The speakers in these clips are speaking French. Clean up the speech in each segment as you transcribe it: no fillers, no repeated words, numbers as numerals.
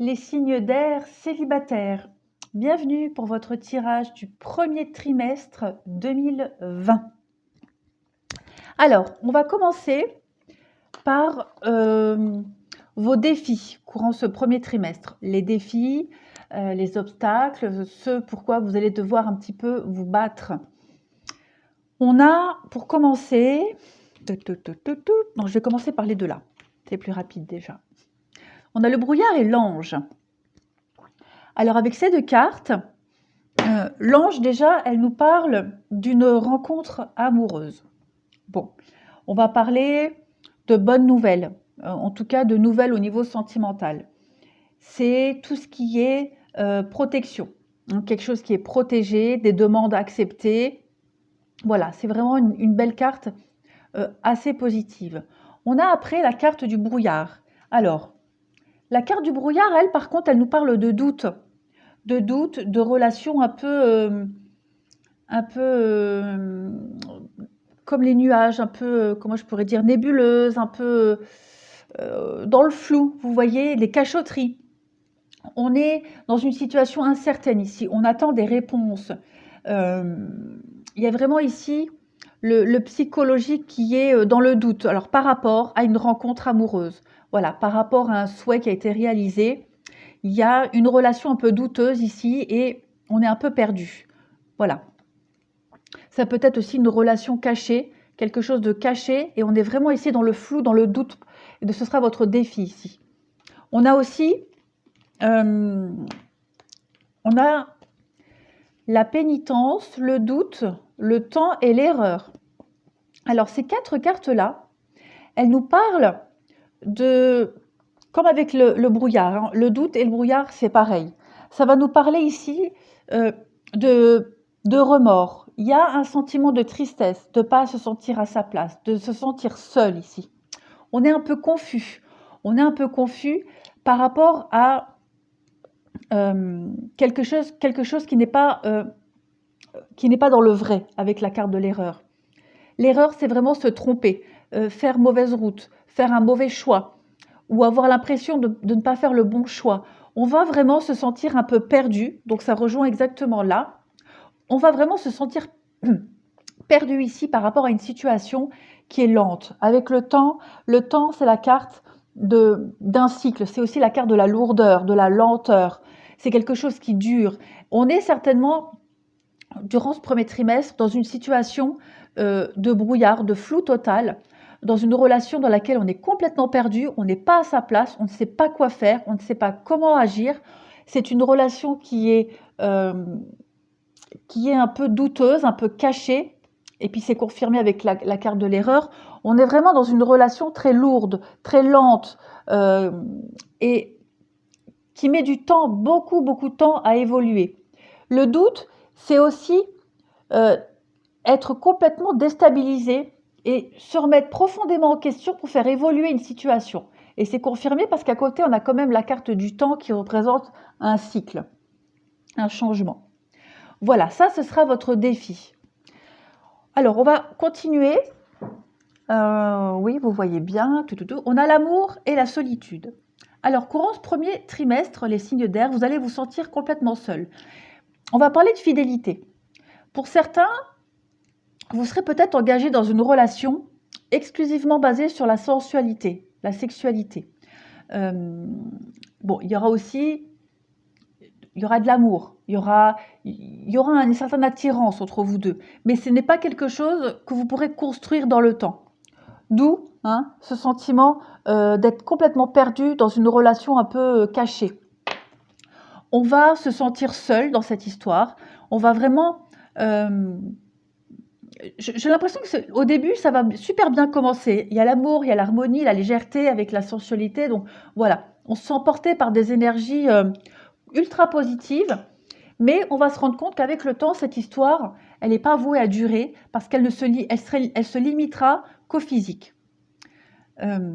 Les signes d'air célibataires. Bienvenue pour votre tirage du premier trimestre 2020. Alors, on va commencer par vos défis courant ce premier trimestre. Les défis, les obstacles, ce pourquoi vous allez devoir un petit peu vous battre. On a, pour commencer, non, je vais commencer par les deux là. C'est plus rapide déjà. On a le brouillard et l'ange. Alors avec ces deux cartes, l'ange déjà, elle nous parle d'une rencontre amoureuse. Bon, on va parler de bonnes nouvelles, en tout cas de nouvelles au niveau sentimental. C'est tout ce qui est protection, hein, quelque chose qui est protégé, des demandes acceptées. Voilà, c'est vraiment une belle carte assez positive. On a après la carte du brouillard. Alors, la carte du brouillard, elle, par contre, elle nous parle de doute, de relations un peu comme les nuages, un peu, comment je pourrais dire, nébuleuses, un peu dans le flou, vous voyez, les cachotteries. On est dans une situation incertaine ici, on attend des réponses. Il y a vraiment ici le psychologique qui est dans le doute. Alors par rapport à une rencontre amoureuse, voilà, par rapport à un souhait qui a été réalisé, il y a une relation un peu douteuse ici et on est un peu perdu. Voilà. Ça peut être aussi une relation cachée, quelque chose de caché, et on est vraiment ici dans le flou, dans le doute. Et ce sera votre défi ici. On a aussi on a la pénitence, le doute, le temps et l'erreur. Alors ces quatre cartes-là, elles nous parlent de, comme avec le brouillard, hein, le doute et le brouillard, c'est pareil. Ça va nous parler ici de remords. Il y a un sentiment de tristesse, de ne pas se sentir à sa place, de se sentir seul ici. On est un peu confus. On est un peu confus par rapport à quelque chose qui n'est pas dans le vrai avec la carte de l'erreur. L'erreur, c'est vraiment se tromper, faire mauvaise route, faire un mauvais choix ou avoir l'impression de ne pas faire le bon choix. On va vraiment se sentir un peu perdu, donc ça rejoint exactement là. On va vraiment se sentir perdu ici par rapport à une situation qui est lente. Avec le temps, c'est la carte d'un cycle, c'est aussi la carte de la lourdeur, de la lenteur. C'est quelque chose qui dure. On est certainement, durant ce premier trimestre, dans une situation de brouillard, de flou total, dans une relation dans laquelle on est complètement perdu, on n'est pas à sa place, on ne sait pas quoi faire, on ne sait pas comment agir. C'est une relation qui est un peu douteuse, un peu cachée, et puis c'est confirmé avec la carte de l'erreur. On est vraiment dans une relation très lourde, très lente, et qui met du temps, beaucoup de temps à évoluer. Le doute, c'est aussi être complètement déstabilisé et se remettre profondément en question pour faire évoluer une situation. Et c'est confirmé parce qu'à côté, on a quand même la carte du temps qui représente un cycle, un changement. Voilà, ça, ce sera votre défi. Alors, on va continuer. Oui, vous voyez bien. On a l'amour et la solitude. Alors, courant ce premier trimestre, les signes d'air, vous allez vous sentir complètement seul. On va parler de fidélité. Pour certains, vous serez peut-être engagé dans une relation exclusivement basée sur la sensualité, la sexualité. Bon, il y aura de l'amour, il y aura une certaine attirance entre vous deux, mais ce n'est pas quelque chose que vous pourrez construire dans le temps. D'où ce sentiment d'être complètement perdu dans une relation un peu cachée. On va se sentir seul dans cette histoire. On va vraiment... j'ai l'impression qu'au début, ça va super bien commencer. Il y a l'amour, il y a l'harmonie, la légèreté avec la sensualité. Donc voilà, on se sent porté par des énergies ultra positives. Mais on va se rendre compte qu'avec le temps, cette histoire, elle n'est pas vouée à durer parce qu'elle se limitera qu'au physique. Alors,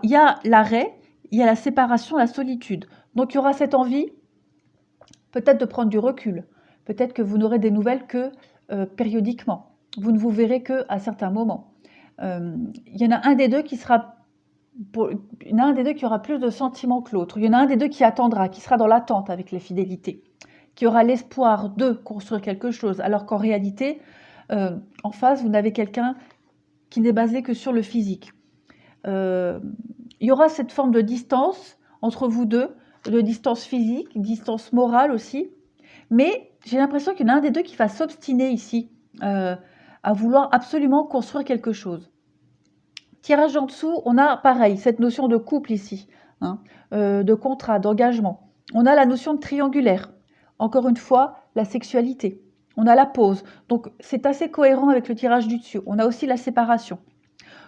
il y a l'arrêt, il y a la séparation, la solitude. Donc, il y aura cette envie peut-être de prendre du recul. Peut-être que vous n'aurez des nouvelles que périodiquement. Vous ne vous verrez qu'à certains moments. Il y en a un des deux qui sera il y en a un des deux qui aura plus de sentiments que l'autre. Il y en a un des deux qui attendra, qui sera dans l'attente avec les fidélités, qui aura l'espoir de construire quelque chose, alors qu'en réalité, en face, vous n'avez quelqu'un qui n'est basé que sur le physique. Il y aura cette forme de distance entre vous deux, de distance physique, distance morale aussi, mais j'ai l'impression qu'il y en a un des deux qui va s'obstiner ici, à vouloir absolument construire quelque chose. Tirage en dessous, on a pareil, cette notion de couple ici, hein, de contrat, d'engagement. On a la notion de triangulaire. Encore une fois, la sexualité. On a la pause. Donc, c'est assez cohérent avec le tirage du dessus. On a aussi la séparation.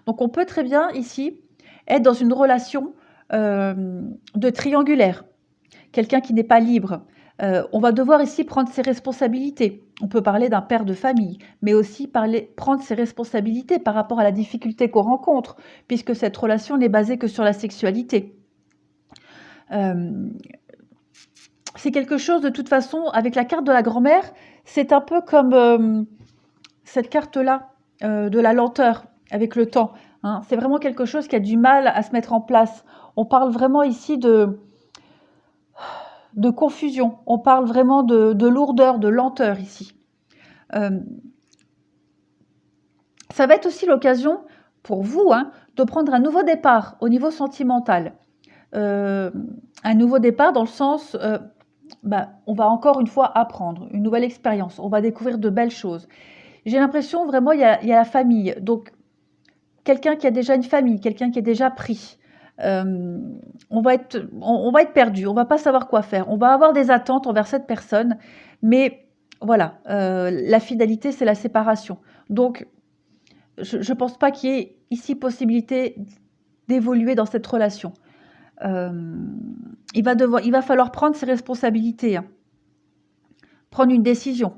Donc, on peut très bien ici être dans une relation de triangulaire. Quelqu'un qui n'est pas libre. On va devoir ici prendre ses responsabilités. On peut parler d'un père de famille, mais aussi prendre ses responsabilités par rapport à la difficulté qu'on rencontre, puisque cette relation n'est basée que sur la sexualité. C'est quelque chose, de toute façon, avec la carte de la grand-mère, c'est un peu comme cette carte-là, de la lenteur, avec le temps. Hein. C'est vraiment quelque chose qui a du mal à se mettre en place. On parle vraiment ici de confusion, on parle vraiment de lourdeur, de lenteur ici. Ça va être aussi l'occasion pour vous de prendre un nouveau départ au niveau sentimental. Un nouveau départ dans le sens, on va encore une fois apprendre, une nouvelle expérience, on va découvrir de belles choses. J'ai l'impression vraiment, il y a la famille, donc quelqu'un qui a déjà une famille, quelqu'un qui est déjà pris. On va être perdu, on va pas savoir quoi faire. On va avoir des attentes envers cette personne, mais voilà, la fidélité, c'est la séparation. Donc, je ne pense pas qu'il y ait ici possibilité d'évoluer dans cette relation. Il va falloir prendre ses responsabilités, prendre une décision.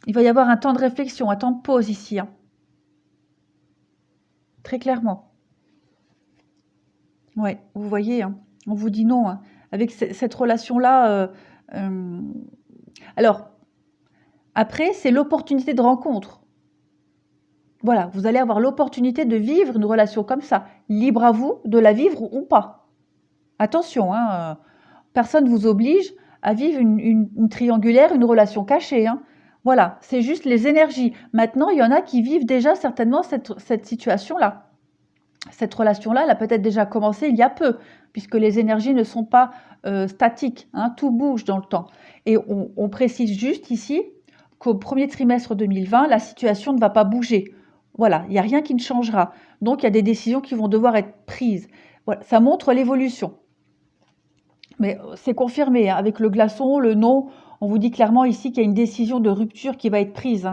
Il va y avoir un temps de réflexion, un temps de pause ici, très clairement. Ouais, vous voyez, on vous dit non, avec cette relation-là. Alors, après, c'est l'opportunité de rencontre. Voilà, vous allez avoir l'opportunité de vivre une relation comme ça. Libre à vous de la vivre ou pas. Attention, personne ne vous oblige à vivre une triangulaire, une relation cachée. Voilà, c'est juste les énergies. Maintenant, il y en a qui vivent déjà certainement cette situation-là. Cette relation-là, elle a peut-être déjà commencé il y a peu, puisque les énergies ne sont pas statiques, tout bouge dans le temps. Et on précise juste ici qu'au premier trimestre 2020, la situation ne va pas bouger. Voilà, il n'y a rien qui ne changera. Donc, il y a des décisions qui vont devoir être prises. Voilà, ça montre l'évolution. Mais c'est confirmé, avec le glaçon, le non, on vous dit clairement ici qu'il y a une décision de rupture qui va être prise.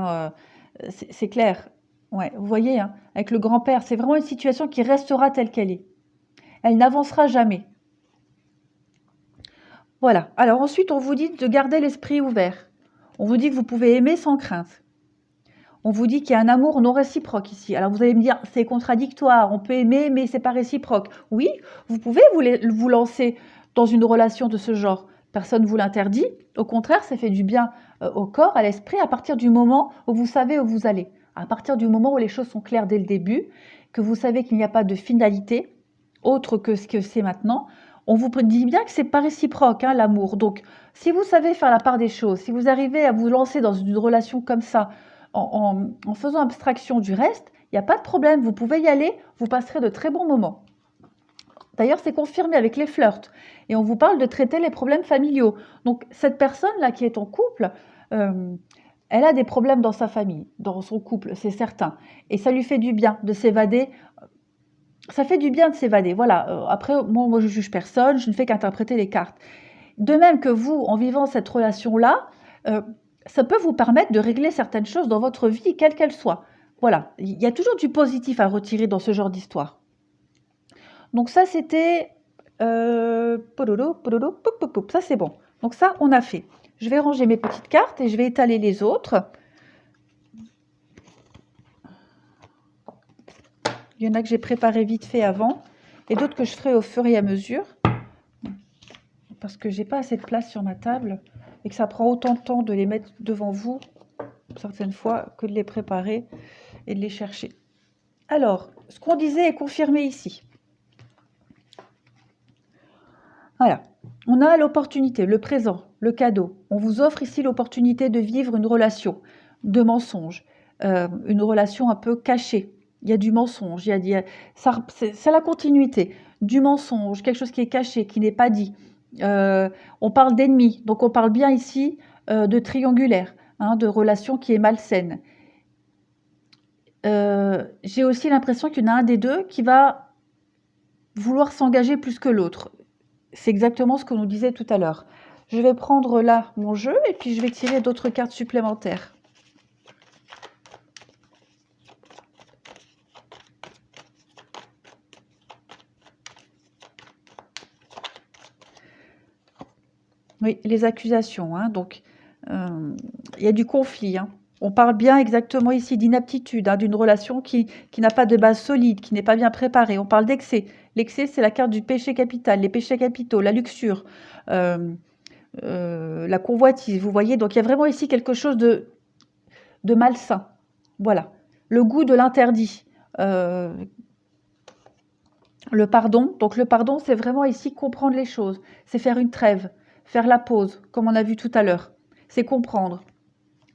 C'est clair. Ouais, vous voyez, avec le grand-père, c'est vraiment une situation qui restera telle qu'elle est. Elle n'avancera jamais. Voilà. Alors ensuite, on vous dit de garder l'esprit ouvert. On vous dit que vous pouvez aimer sans crainte. On vous dit qu'il y a un amour non réciproque ici. Alors vous allez me dire, c'est contradictoire, on peut aimer, mais c'est pas réciproque. Oui, vous pouvez vous lancer dans une relation de ce genre. Personne ne vous l'interdit. Au contraire, ça fait du bien au corps, à l'esprit, à partir du moment où vous savez où vous allez. À partir du moment où les choses sont claires dès le début, que vous savez qu'il n'y a pas de finalité autre que ce que c'est maintenant, on vous dit bien que c'est pas réciproque, l'amour. Donc, si vous savez faire la part des choses, si vous arrivez à vous lancer dans une relation comme ça, en faisant abstraction du reste, il n'y a pas de problème, vous pouvez y aller, vous passerez de très bons moments. D'ailleurs, c'est confirmé avec les flirts. Et on vous parle de traiter les problèmes familiaux. Donc, cette personne-là qui est en couple, elle a des problèmes dans sa famille, dans son couple, c'est certain. Et ça lui fait du bien de s'évader. Ça fait du bien de s'évader. Voilà. Après, moi, je ne juge personne, je ne fais qu'interpréter les cartes. De même que vous, en vivant cette relation-là, ça peut vous permettre de régler certaines choses dans votre vie, quelle qu'elle soit. Voilà. Il y a toujours du positif à retirer dans ce genre d'histoire. Donc ça, c'était... ça, c'est bon. Donc ça, on a fait. Je vais ranger mes petites cartes et je vais étaler les autres. Il y en a que j'ai préparé vite fait avant et d'autres que je ferai au fur et à mesure. Parce que j'ai pas assez de place sur ma table et que ça prend autant de temps de les mettre devant vous, certaines fois, que de les préparer et de les chercher. Alors, ce qu'on disait est confirmé ici. Voilà. On a l'opportunité, le présent, le cadeau. On vous offre ici l'opportunité de vivre une relation de mensonge, une relation un peu cachée. Il y a du mensonge, c'est la continuité du mensonge, quelque chose qui est caché, qui n'est pas dit. On parle d'ennemis, donc on parle bien ici de triangulaire, hein, de relation qui est malsaine. J'ai aussi l'impression qu'il y en a un des deux qui va vouloir s'engager plus que l'autre. C'est exactement ce que nous disait tout à l'heure. Je vais prendre là mon jeu et puis je vais tirer d'autres cartes supplémentaires. Oui, les accusations, hein, donc il y a du conflit, hein. On parle bien exactement ici d'inaptitude, hein, d'une relation qui n'a pas de base solide, qui n'est pas bien préparée. On parle d'excès. L'excès, c'est la carte du péché capital, les péchés capitaux, la luxure, la convoitise, vous voyez. Donc il y a vraiment ici quelque chose de malsain. Voilà. Le goût de l'interdit. Le pardon. Donc le pardon, c'est vraiment ici comprendre les choses. C'est faire une trêve, faire la pause, comme on a vu tout à l'heure. C'est comprendre.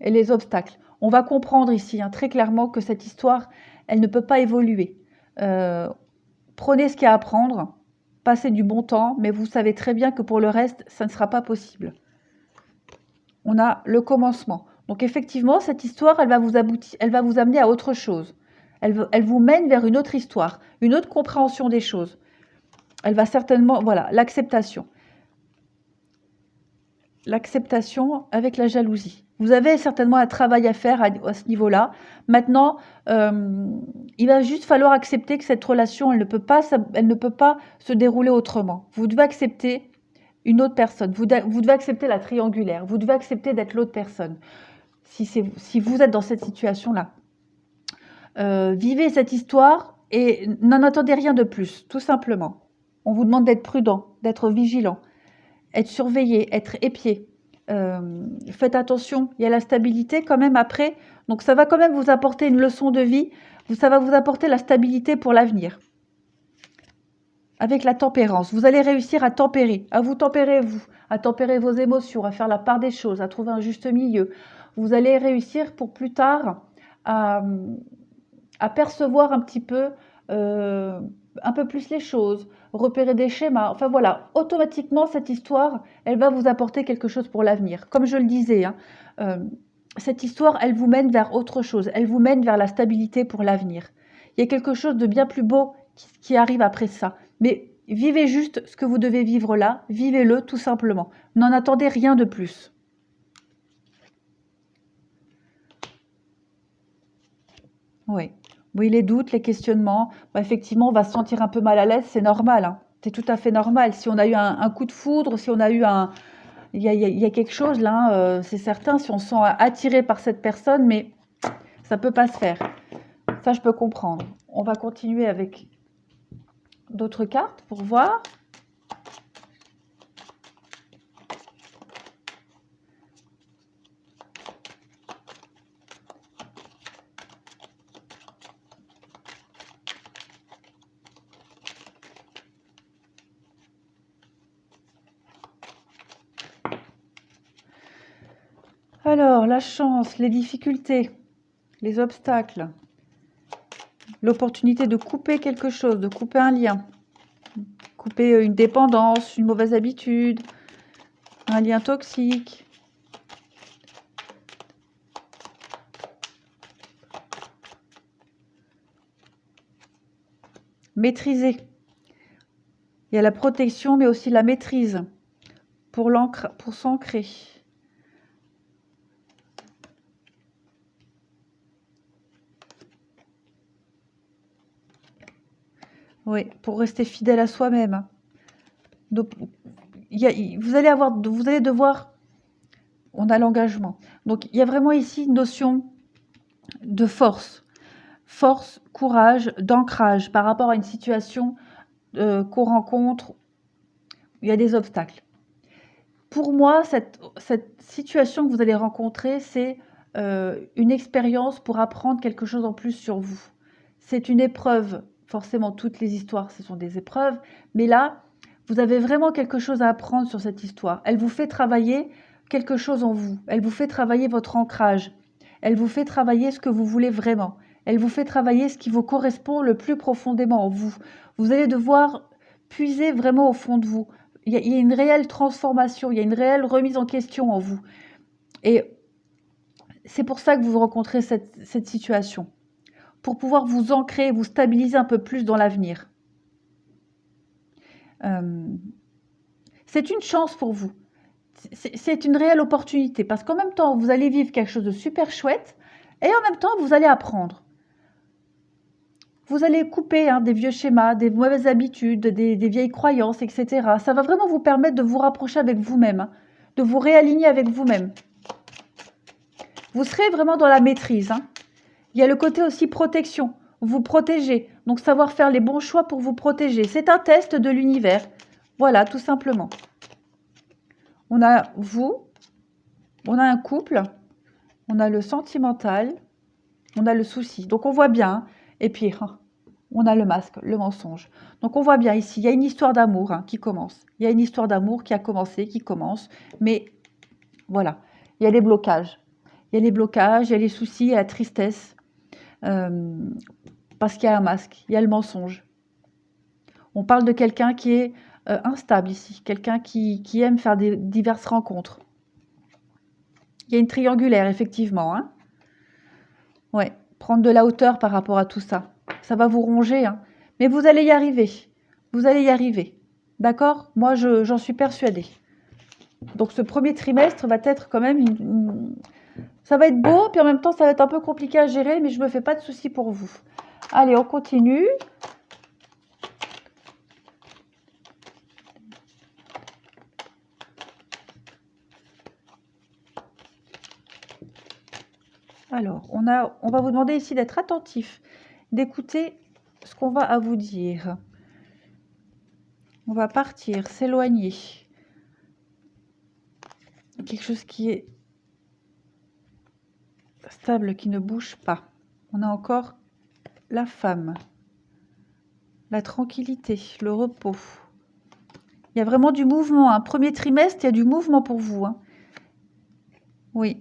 Et les obstacles. On va comprendre ici, hein, très clairement, que cette histoire, elle ne peut pas évoluer. Prenez ce qu'il y a à apprendre, passez du bon temps, mais vous savez très bien que pour le reste, ça ne sera pas possible. On a le commencement. Donc effectivement, cette histoire, elle va vous amener à autre chose. Elle vous mène vers une autre histoire, une autre compréhension des choses. Elle va certainement, voilà, l'acceptation. L'acceptation avec la jalousie. Vous avez certainement un travail à faire à ce niveau-là. Maintenant, il va juste falloir accepter que cette relation, elle ne peut pas se dérouler autrement. Vous devez accepter une autre personne. Vous devez accepter la triangulaire. Vous devez accepter d'être l'autre personne. Si vous êtes dans cette situation-là, vivez cette histoire et n'en attendez rien de plus, tout simplement. On vous demande d'être prudent, d'être vigilant, être surveillé, être épié. Faites attention, il y a la stabilité quand même après. Donc ça va quand même vous apporter une leçon de vie. Ça va vous apporter la stabilité pour l'avenir. Avec la tempérance, vous allez réussir à tempérer, à vous tempérer vous, à tempérer vos émotions, à faire la part des choses, à trouver un juste milieu. Vous allez réussir pour plus tard à percevoir un petit peu, un peu plus les choses, repérer des schémas. Enfin voilà, automatiquement, cette histoire, elle va vous apporter quelque chose pour l'avenir. Comme je le disais, hein, cette histoire, elle vous mène vers autre chose. Elle vous mène vers la stabilité pour l'avenir. Il y a quelque chose de bien plus beau qui arrive après ça. Mais vivez juste ce que vous devez vivre là. Vivez-le tout simplement. N'en attendez rien de plus. Oui. Oui, les doutes, les questionnements, bah, effectivement, on va se sentir un peu mal à l'aise, c'est normal, hein. C'est tout à fait normal. Si on a eu un coup de foudre, si on a eu un... Il y a quelque chose là, hein, c'est certain, si on se sent attiré par cette personne, mais ça ne peut pas se faire. Ça, je peux comprendre. On va continuer avec d'autres cartes pour voir. Alors, la chance, les difficultés, les obstacles, l'opportunité de couper quelque chose, de couper un lien, couper une dépendance, une mauvaise habitude, un lien toxique. Maîtriser. Il y a la protection, mais aussi la maîtrise pour s'ancrer. Oui, pour rester fidèle à soi-même. Donc, vous allez devoir... On a l'engagement. Donc, il y a vraiment ici une notion de force. Force, courage, d'ancrage par rapport à une situation qu'on rencontre. Il y a des obstacles. Pour moi, cette situation que vous allez rencontrer, c'est une expérience pour apprendre quelque chose en plus sur vous. c'est une épreuve. Forcément, toutes les histoires, ce sont des épreuves. Mais là, vous avez vraiment quelque chose à apprendre sur cette histoire. Elle vous fait travailler quelque chose en vous. Elle vous fait travailler votre ancrage. Elle vous fait travailler ce que vous voulez vraiment. Elle vous fait travailler ce qui vous correspond le plus profondément en vous. Vous allez devoir puiser vraiment au fond de vous. Il y a une réelle transformation, il y a une réelle remise en question en vous. Et c'est pour ça que vous rencontrez cette situation. Pour pouvoir vous ancrer, vous stabiliser un peu plus dans l'avenir. C'est une chance pour vous. C'est une réelle opportunité parce qu'en même temps, vous allez vivre quelque chose de super chouette et en même temps, vous allez apprendre. Vous allez couper des vieux schémas, des mauvaises habitudes, des vieilles croyances, etc. Ça va vraiment vous permettre de vous rapprocher avec vous-même, de vous réaligner avec vous-même. Vous serez vraiment dans la maîtrise. Il y a le côté aussi protection, vous protéger, donc savoir faire les bons choix pour vous protéger. C'est un test de l'univers. Voilà, tout simplement. On a vous, on a un couple, on a le sentimental, on a le souci. Donc on voit bien, et puis on a le masque, le mensonge. Donc on voit bien ici, il y a une histoire d'amour qui commence. Il y a une histoire d'amour qui a commencé, qui commence, mais voilà, il y a les blocages. Il y a les blocages, il y a les soucis, il y a la tristesse, parce qu'il y a un masque, il y a le mensonge. On parle de quelqu'un qui est instable ici, quelqu'un qui aime faire diverses rencontres. Il y a une triangulaire, effectivement. Ouais, prendre de la hauteur par rapport à tout ça. Ça va vous ronger, mais vous allez y arriver. Vous allez y arriver. D'accord? Moi, j'en suis persuadée. Donc, ce premier trimestre va être quand même ça va être beau, puis en même temps, ça va être un peu compliqué à gérer, mais je ne me fais pas de soucis pour vous. Allez, on continue. Alors, on va vous demander ici d'être attentif, d'écouter ce qu'on va à vous dire. On va partir, s'éloigner. Quelque chose qui est stable, qui ne bouge pas. On a encore la femme, la tranquillité, le repos. Il y a vraiment du mouvement. Premier trimestre, il y a du mouvement pour vous. Oui.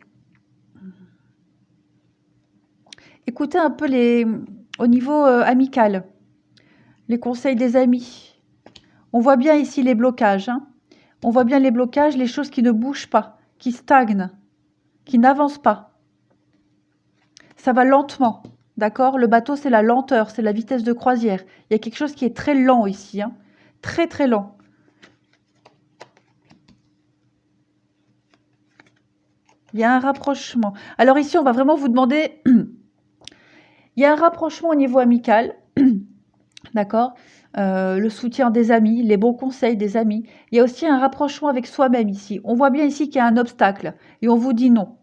Écoutez un peu au niveau amical, les conseils des amis. On voit bien ici les blocages. On voit bien les blocages, les choses qui ne bougent pas, qui stagnent, qui n'avancent pas. Ça va lentement, d'accord? Le bateau, c'est la lenteur, c'est la vitesse de croisière. Il y a quelque chose qui est très lent ici, très très lent. Il y a un rapprochement. Alors ici, on va vraiment vous demander... Il y a un rapprochement au niveau amical, d'accord? Le soutien des amis, les bons conseils des amis. Il y a aussi un rapprochement avec soi-même ici. On voit bien ici qu'il y a un obstacle et on vous dit non.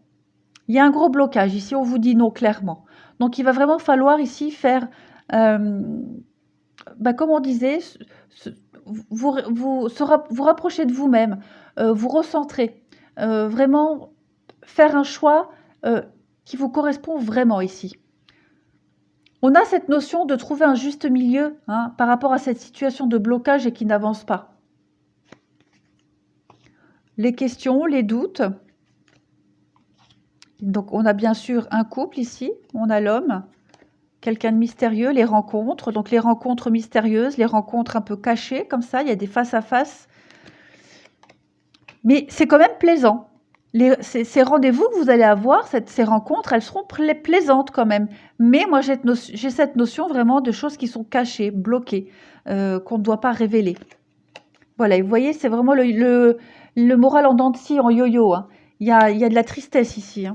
Il y a un gros blocage ici, on vous dit non clairement. Donc il va vraiment falloir ici faire, comme on disait, vous rapprocher de vous-même, vous recentrer, vraiment faire un choix qui vous correspond vraiment ici. On a cette notion de trouver un juste milieu par rapport à cette situation de blocage et qui n'avance pas. Les questions, les doutes. Donc, on a bien sûr un couple ici, on a l'homme, quelqu'un de mystérieux, les rencontres. Donc, les rencontres mystérieuses, les rencontres un peu cachées, comme ça, il y a des face-à-face. Mais c'est quand même plaisant. Ces rendez-vous que vous allez avoir, ces rencontres, elles seront plaisantes quand même. Mais moi, j'ai cette notion vraiment de choses qui sont cachées, bloquées, qu'on ne doit pas révéler. Voilà, et vous voyez, c'est vraiment le moral en dents de scie, en yo-yo. Il y a de la tristesse ici.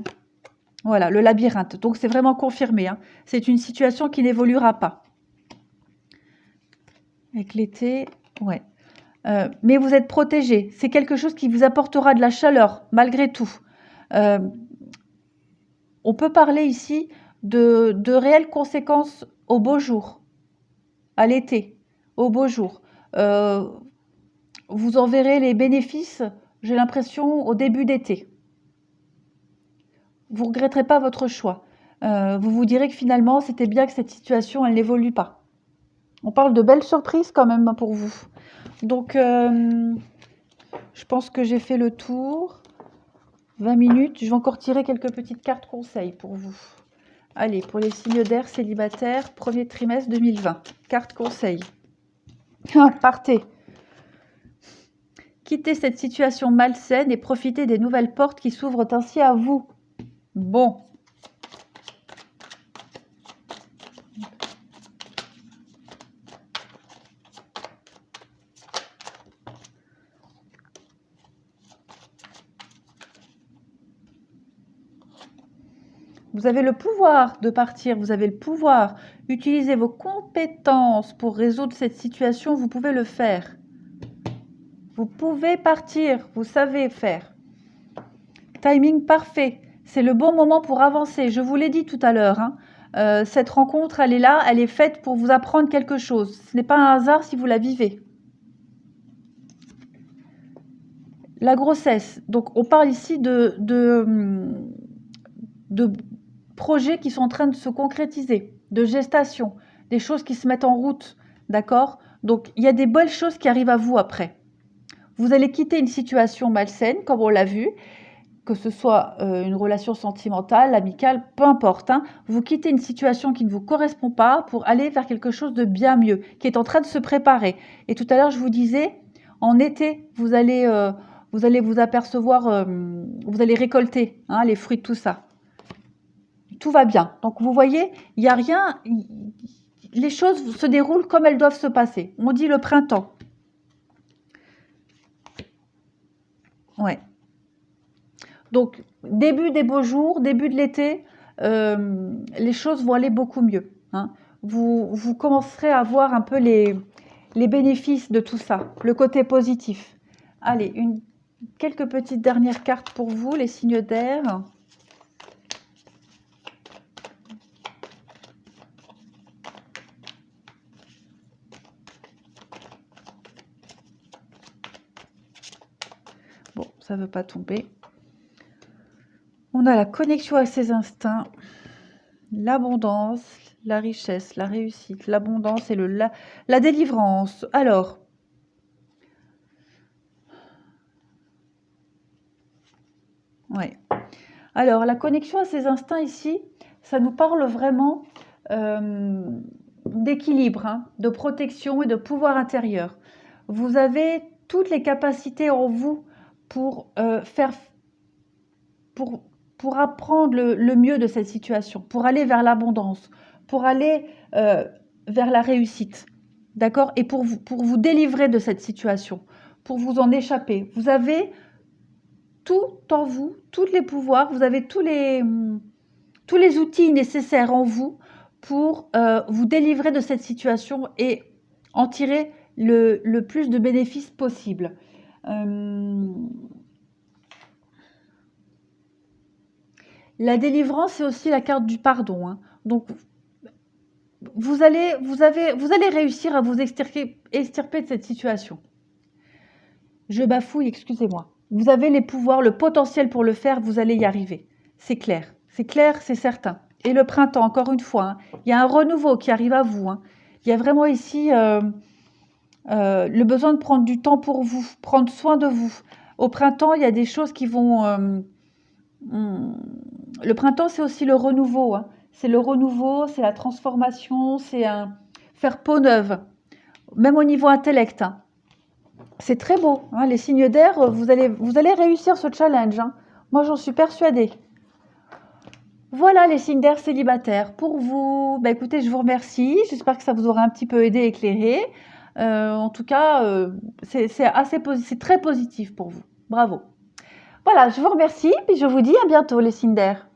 Voilà, le labyrinthe. Donc, c'est vraiment confirmé. C'est une situation qui n'évoluera pas. Avec l'été, ouais. Mais vous êtes protégé. C'est quelque chose qui vous apportera de la chaleur, malgré tout. On peut parler ici de réelles conséquences au beau jour, à l'été, au beau jour. Vous en verrez les bénéfices, j'ai l'impression, au début d'été. Vous ne regretterez pas votre choix. Vous vous direz que finalement, c'était bien que cette situation, elle n'évolue pas. On parle de belles surprises quand même pour vous. Donc, je pense que j'ai fait le tour. 20 minutes. Je vais encore tirer quelques petites cartes conseils pour vous. Allez, pour les signes d'air célibataires, premier trimestre 2020. Carte conseil. Ah, partez. Quittez cette situation malsaine et profitez des nouvelles portes qui s'ouvrent ainsi à vous. Bon. Vous avez le pouvoir de partir, vous avez le pouvoir. Utilisez vos compétences pour résoudre cette situation, vous pouvez le faire. Vous pouvez partir, vous savez faire. Timing parfait, c'est le bon moment pour avancer. Je vous l'ai dit tout à l'heure, hein. Cette rencontre, elle est là, elle est faite pour vous apprendre quelque chose. Ce n'est pas un hasard si vous la vivez. La grossesse, donc on parle ici de projets qui sont en train de se concrétiser, de gestation, des choses qui se mettent en route, d'accord? Donc, il y a des belles choses qui arrivent à vous après. Vous allez quitter une situation malsaine, comme on l'a vu, que ce soit une relation sentimentale, amicale, peu importe. Hein. Vous quittez une situation qui ne vous correspond pas pour aller vers quelque chose de bien mieux, qui est en train de se préparer. Et tout à l'heure, je vous disais, en été, vous allez vous apercevoir, vous allez récolter hein, les fruits de tout ça. Tout va bien. Donc, vous voyez, il n'y a rien. Les choses se déroulent comme elles doivent se passer. On dit le printemps. Ouais. Donc, début des beaux jours, début de l'été, les choses vont aller beaucoup mieux. Hein. Vous commencerez à voir un peu les bénéfices de tout ça, le côté positif. Allez, quelques petites dernières cartes pour vous, les signes d'air. Bon, ça ne veut pas tomber. On a la connexion avec ses instincts, l'abondance, la richesse, la réussite, l'abondance et la délivrance. Alors, ouais. Alors, la connexion à ses instincts ici, ça nous parle vraiment d'équilibre, hein, de protection et de pouvoir intérieur. Vous avez toutes les capacités en vous pour pour apprendre le mieux de cette situation, pour aller vers l'abondance, pour aller vers la réussite, d'accord? Et pour vous délivrer de cette situation, pour vous en échapper. Vous avez tout en vous, tous les pouvoirs, vous avez tous les outils nécessaires en vous pour vous délivrer de cette situation et en tirer le plus de bénéfices possible. La délivrance, c'est aussi la carte du pardon. Hein. Donc, vous allez réussir à vous extirper de cette situation. Je bafouille, excusez-moi. Vous avez les pouvoirs, le potentiel pour le faire, vous allez y arriver. C'est clair, c'est certain. Et le printemps, encore une fois, hein, il y a un renouveau qui arrive à vous. Hein. Il y a vraiment ici le besoin de prendre du temps pour vous, prendre soin de vous. Au printemps, il y a des choses qui vont... le printemps, c'est aussi le renouveau. Hein. C'est le renouveau, c'est la transformation, c'est faire peau neuve, même au niveau intellect. Hein. C'est très beau. Hein. Les signes d'air, vous allez réussir ce challenge. Hein. Moi, j'en suis persuadée. Voilà les signes d'air célibataires. Pour vous, bah, écoutez, je vous remercie. J'espère que ça vous aura un petit peu aidé, éclairé. En tout cas, c'est très positif pour vous. Bravo. Voilà, je vous remercie. Puis je vous dis à bientôt les signes d'air.